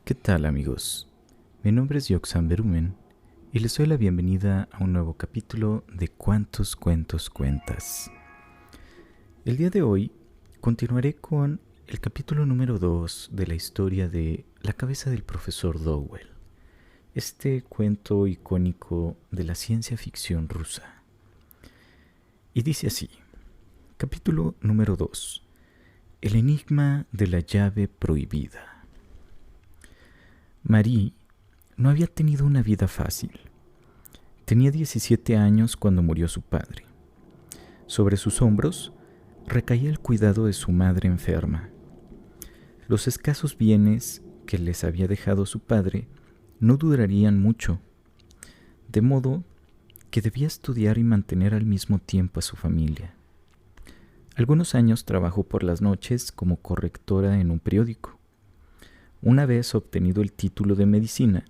¿Qué tal, amigos? Mi nombre es Yoxan Berumen y les doy la bienvenida a un nuevo capítulo de ¿Cuántos cuentos cuentas? El día de hoy continuaré con el capítulo número 2 de la historia de La cabeza del profesor Dowell, este cuento icónico de la ciencia ficción rusa. Y dice así, capítulo número 2, El enigma de la llave prohibida. Marie no había tenido una vida fácil. Tenía 17 años cuando murió su padre. Sobre sus hombros recaía el cuidado de su madre enferma. Los escasos bienes que les había dejado su padre no durarían mucho, de modo que debía estudiar y mantener al mismo tiempo a su familia. Algunos años trabajó por las noches como correctora en un periódico. Una vez obtenido el título de medicina,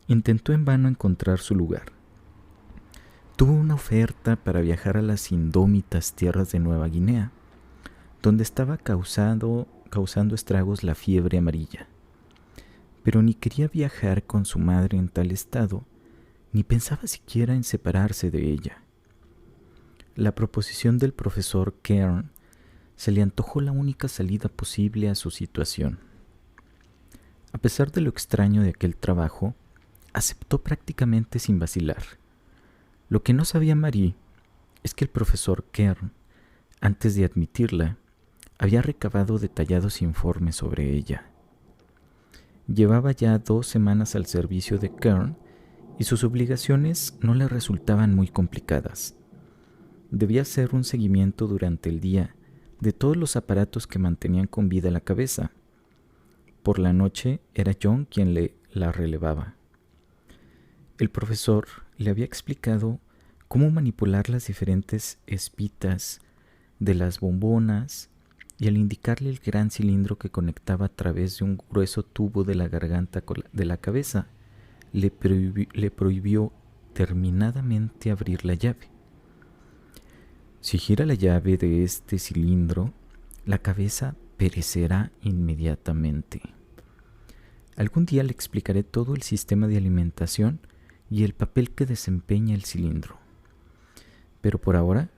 intentó en vano encontrar su lugar. Tuvo una oferta para viajar a las indómitas tierras de Nueva Guinea, donde estaba causando estragos la fiebre amarilla. Pero ni quería viajar con su madre en tal estado, ni pensaba siquiera en separarse de ella. La proposición del profesor Kern se le antojó la única salida posible a su situación. A pesar de lo extraño de aquel trabajo, aceptó prácticamente sin vacilar. Lo que no sabía Marie es que el profesor Kern, antes de admitirla, había recabado detallados informes sobre ella. Llevaba ya 2 semanas al servicio de Kern y sus obligaciones no le resultaban muy complicadas. Debía hacer un seguimiento durante el día de todos los aparatos que mantenían con vida la cabeza. Por la noche era John quien la relevaba. El profesor le había explicado cómo manipular las diferentes espitas de las bombonas y al indicarle el gran cilindro que conectaba a través de un grueso tubo de la garganta de la cabeza, le prohibió terminadamente abrir la llave. Si gira la llave de este cilindro, la cabeza perecerá inmediatamente. Algún día le explicaré todo el sistema de alimentación y el papel que desempeña el cilindro. Pero por ahora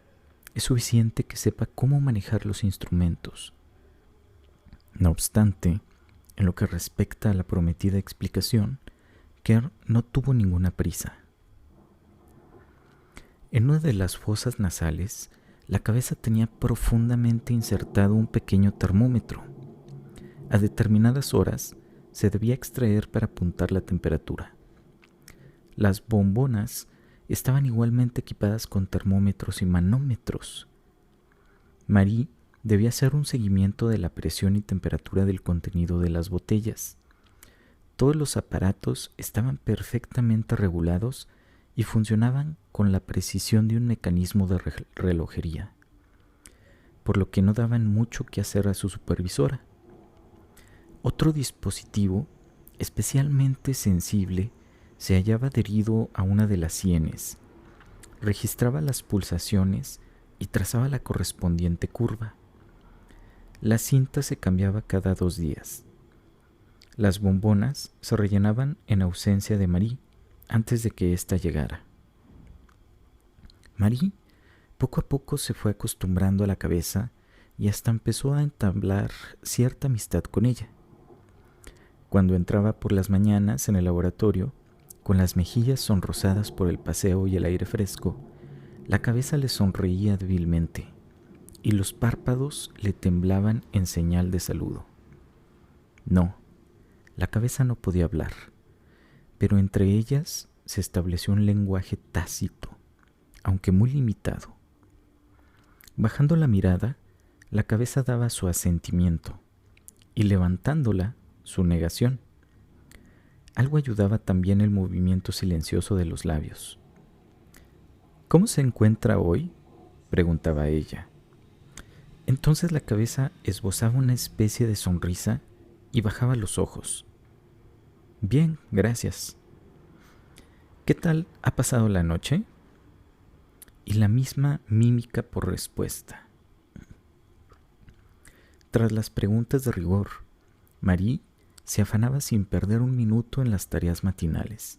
es suficiente que sepa cómo manejar los instrumentos. No obstante, en lo que respecta a la prometida explicación, Kern no tuvo ninguna prisa. En una de las fosas nasales, la cabeza tenía profundamente insertado un pequeño termómetro. A determinadas horas se debía extraer para apuntar la temperatura. Las bombonas estaban igualmente equipadas con termómetros y manómetros. Marie debía hacer un seguimiento de la presión y temperatura del contenido de las botellas. Todos los aparatos estaban perfectamente regulados y funcionaban con la precisión de un mecanismo de relojería, por lo que no daban mucho que hacer a su supervisora. Otro dispositivo especialmente sensible se hallaba adherido a una de las sienes. Registraba las pulsaciones y trazaba la correspondiente curva. La cinta se cambiaba cada 2 días. Las bombonas se rellenaban en ausencia de Marie antes de que ésta llegara. Marie poco a poco se fue acostumbrando a la cabeza y hasta empezó a entablar cierta amistad con ella. Cuando entraba por las mañanas en el laboratorio, con las mejillas sonrosadas por el paseo y el aire fresco, la cabeza le sonreía débilmente y los párpados le temblaban en señal de saludo. No, la cabeza no podía hablar, pero entre ellas se estableció un lenguaje tácito, aunque muy limitado. Bajando la mirada, la cabeza daba su asentimiento y levantándola, su negación. Algo ayudaba también el movimiento silencioso de los labios. ¿Cómo se encuentra hoy?, preguntaba ella. Entonces la cabeza esbozaba una especie de sonrisa y bajaba los ojos. Bien, gracias. ¿Qué tal ha pasado la noche? Y la misma mímica por respuesta. Tras las preguntas de rigor, Marie se afanaba sin perder un minuto en las tareas matinales.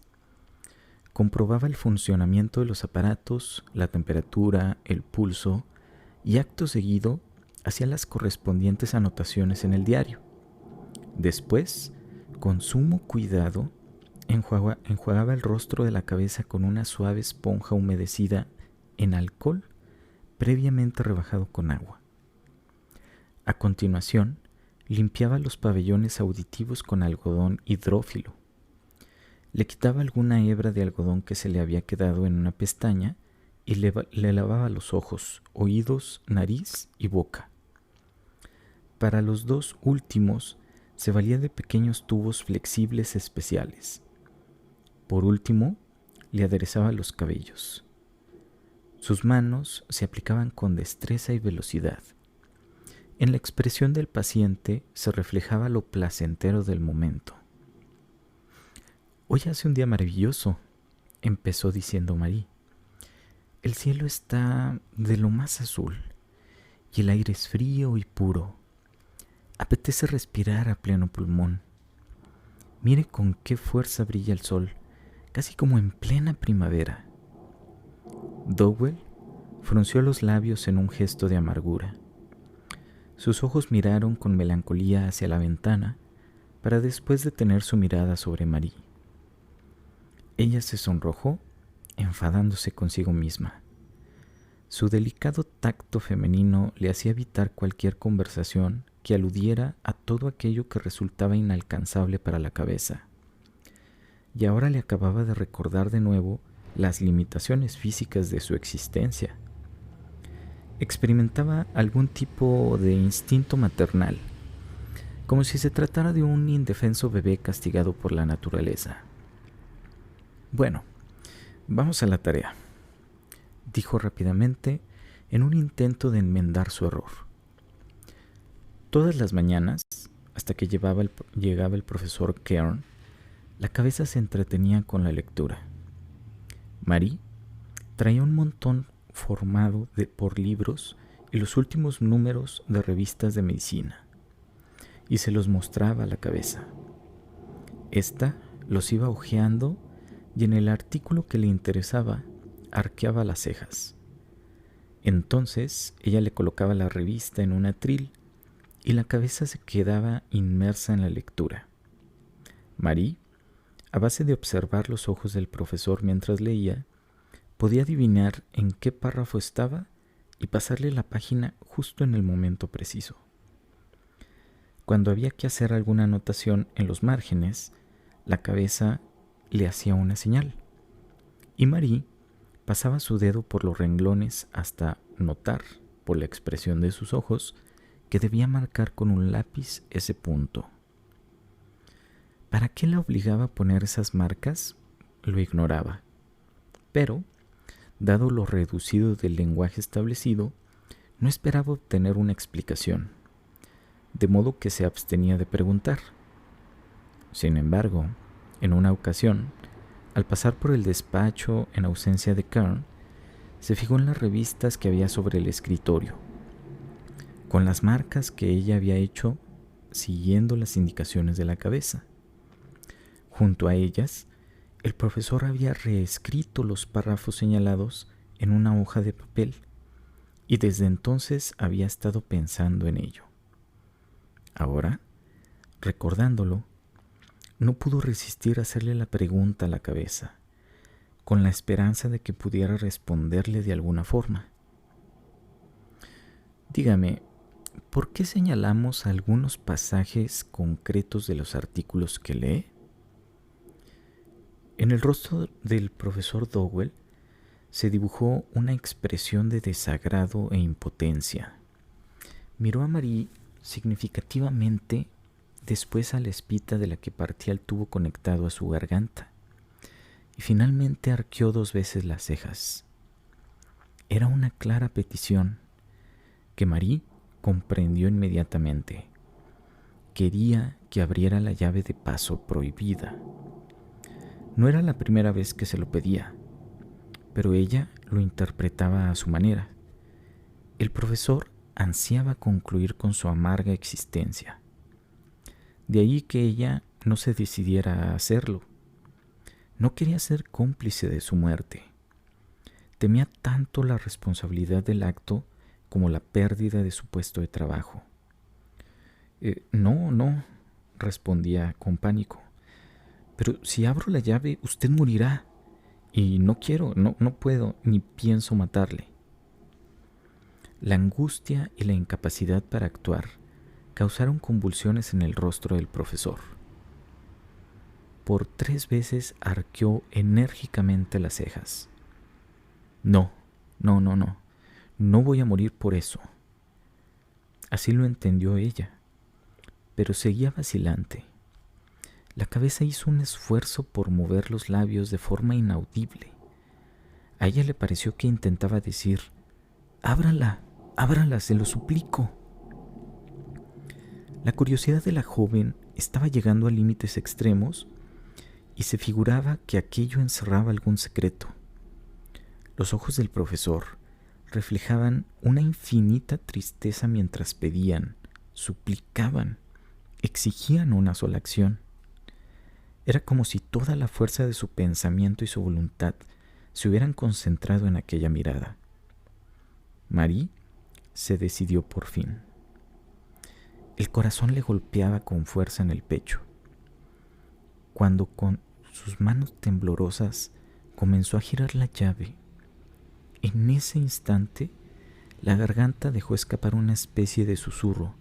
Comprobaba el funcionamiento de los aparatos, la temperatura, el pulso y acto seguido hacía las correspondientes anotaciones en el diario. Después, con sumo cuidado, enjuagaba el rostro de la cabeza con una suave esponja humedecida en alcohol previamente rebajado con agua. A continuación, limpiaba los pabellones auditivos con algodón hidrófilo. Le quitaba alguna hebra de algodón que se le había quedado en una pestaña y le lavaba los ojos, oídos, nariz y boca. Para los dos últimos, se valía de pequeños tubos flexibles especiales. Por último, le aderezaba los cabellos. Sus manos se aplicaban con destreza y velocidad. En la expresión del paciente se reflejaba lo placentero del momento. «Hoy hace un día maravilloso», empezó diciendo Marie. «El cielo está de lo más azul y el aire es frío y puro. Apetece respirar a pleno pulmón. Mire con qué fuerza brilla el sol, casi como en plena primavera». Dowell frunció los labios en un gesto de amargura. Sus ojos miraron con melancolía hacia la ventana para después detener su mirada sobre Marie. Ella se sonrojó, enfadándose consigo misma. Su delicado tacto femenino le hacía evitar cualquier conversación que aludiera a todo aquello que resultaba inalcanzable para la cabeza. Y ahora le acababa de recordar de nuevo las limitaciones físicas de su existencia. Experimentaba algún tipo de instinto maternal, como si se tratara de un indefenso bebé castigado por la naturaleza. «Bueno, vamos a la tarea», dijo rápidamente en un intento de enmendar su error. Todas las mañanas, hasta que llegaba el profesor Kern, la cabeza se entretenía con la lectura. Marie traía un montón formado por libros y los últimos números de revistas de medicina, y se los mostraba a la cabeza. Esta los iba hojeando y en el artículo que le interesaba arqueaba las cejas. Entonces ella le colocaba la revista en un atril y la cabeza se quedaba inmersa en la lectura. Marie, a base de observar los ojos del profesor mientras leía, podía adivinar en qué párrafo estaba y pasarle la página justo en el momento preciso. Cuando había que hacer alguna anotación en los márgenes, la cabeza le hacía una señal, y Marie pasaba su dedo por los renglones hasta notar, por la expresión de sus ojos, que debía marcar con un lápiz ese punto. ¿Para qué la obligaba a poner esas marcas? Lo ignoraba, pero dado lo reducido del lenguaje establecido, no esperaba obtener una explicación, de modo que se abstenía de preguntar. Sin embargo, en una ocasión, al pasar por el despacho en ausencia de Kern, se fijó en las revistas que había sobre el escritorio, con las marcas que ella había hecho siguiendo las indicaciones de la cabeza. Junto a ellas, el profesor había reescrito los párrafos señalados en una hoja de papel y desde entonces había estado pensando en ello. Ahora, recordándolo, no pudo resistir a hacerle la pregunta a la cabeza, con la esperanza de que pudiera responderle de alguna forma. «Dígame, ¿por qué señalamos algunos pasajes concretos de los artículos que lee?» En el rostro del profesor Dowell se dibujó una expresión de desagrado e impotencia. Miró a Marie significativamente, después a la espita de la que partía el tubo conectado a su garganta, y finalmente arqueó 2 veces las cejas. Era una clara petición que Marie comprendió inmediatamente. Quería que abriera la llave de paso prohibida. No era la primera vez que se lo pedía, pero ella lo interpretaba a su manera. El profesor ansiaba concluir con su amarga existencia. De ahí que ella no se decidiera a hacerlo. No quería ser cómplice de su muerte. Temía tanto la responsabilidad del acto como la pérdida de su puesto de trabajo. No, respondía con pánico. Pero si abro la llave, usted morirá. Y no quiero, no puedo, ni pienso matarle. La angustia y la incapacidad para actuar causaron convulsiones en el rostro del profesor. Por 3 veces arqueó enérgicamente las cejas. No voy a morir por eso. Así lo entendió ella, pero seguía vacilante. La cabeza hizo un esfuerzo por mover los labios de forma inaudible. A ella le pareció que intentaba decir: ábrala, se lo suplico. La curiosidad de la joven estaba llegando a límites extremos y se figuraba que aquello encerraba algún secreto. Los ojos del profesor reflejaban una infinita tristeza mientras pedían, suplicaban, exigían una sola acción. Era como si toda la fuerza de su pensamiento y su voluntad se hubieran concentrado en aquella mirada. Marie se decidió por fin. El corazón le golpeaba con fuerza en el pecho. Cuando con sus manos temblorosas comenzó a girar la llave, en ese instante la garganta dejó escapar una especie de susurro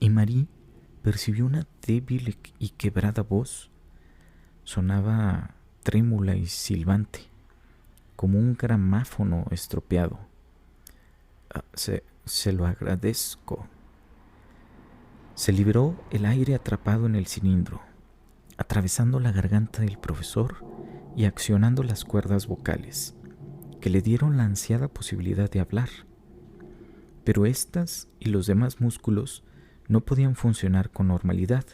y Marie percibió una débil y quebrada voz. Sonaba trémula y silbante, como un gramáfono estropeado. Se lo agradezco. Se liberó el aire atrapado en el cilindro, atravesando la garganta del profesor y accionando las cuerdas vocales, que le dieron la ansiada posibilidad de hablar. Pero estas y los demás músculos no podían funcionar con normalidad,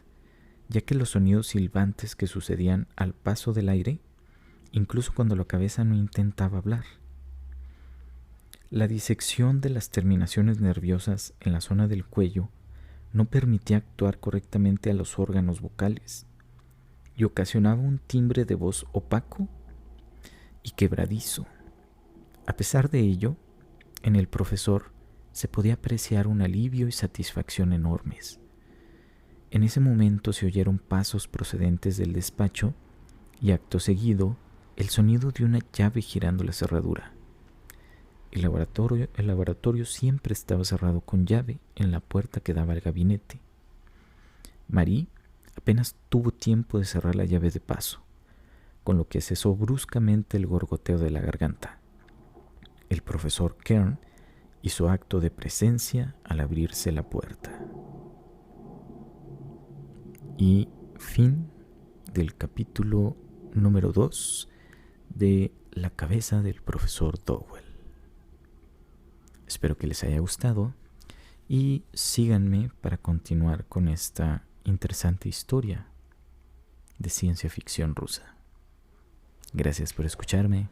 ya que los sonidos silbantes que sucedían al paso del aire, incluso cuando la cabeza no intentaba hablar. La disección de las terminaciones nerviosas en la zona del cuello no permitía actuar correctamente a los órganos vocales y ocasionaba un timbre de voz opaco y quebradizo. A pesar de ello, en el profesor se podía apreciar un alivio y satisfacción enormes. En ese momento se oyeron pasos procedentes del despacho y acto seguido el sonido de una llave girando la cerradura. El laboratorio siempre estaba cerrado con llave en la puerta que daba al gabinete. Marie apenas tuvo tiempo de cerrar la llave de paso, con lo que cesó bruscamente el gorgoteo de la garganta. El profesor Kern hizo acto de presencia al abrirse la puerta. Y fin del capítulo número 2 de La cabeza del profesor Dowell. Espero que les haya gustado y síganme para continuar con esta interesante historia de ciencia ficción rusa. Gracias por escucharme.